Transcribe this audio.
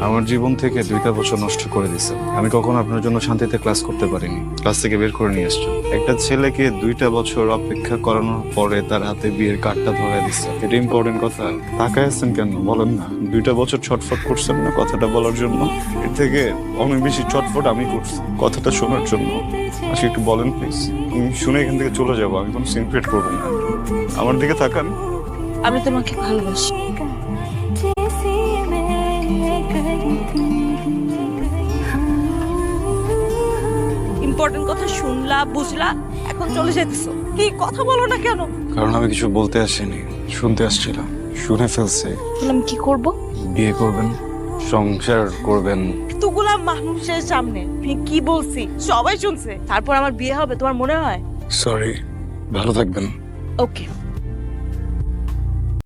আমার জীবন থেকে 2টা বছর নষ্ট করে দিছে। আমি কখনো আপনার জন্য শান্তিতে ক্লাস করতে পারিনি, ক্লাস থেকে বের করে নিয়ে আসছো। একটা ছেলেকে 2টা বছর অপেক্ষা করানোর পরে তার হাতে বিয়ের কার্ডটা ধরে দিচ্ছে, এটা ইম্পর্টেন্ট কথা। তাকায় আছেন কেন বলেন না? 2টা বছর ছটফট করছেন না কথাটা বলার জন্য? এর থেকে অনেক বেশি ছটফট আমি করছি কথাটা শোনার জন্য। আচ্ছা একটু বলেন প্লিজ, আমি শুনে এখান থেকে চলে যাবো, আমি কোনো সিন ক্রিয়েট করবো না। আমার দিকে তাকান। আমি তোমাকে ভালোবাসি। ইম্পর্টেন্ট কথা শুনলা, বুঝলা, এখন চলে যেতেছো। কি কথা বলো না কেন? কারণ আমি কিছু বলতে আসিনি, শুনতে আসছিলাম। শুনে ফেলছে। আমি কি করব? বিয়ে করবেন, সংসার করবেন। এতগুলা মানুষের সামনে আমি কি বলছি সবাই শুনছে, তারপর আমার বিয়ে হবে তোমার মনে হয়? সরি, ভালো থাকবেন। ওকে।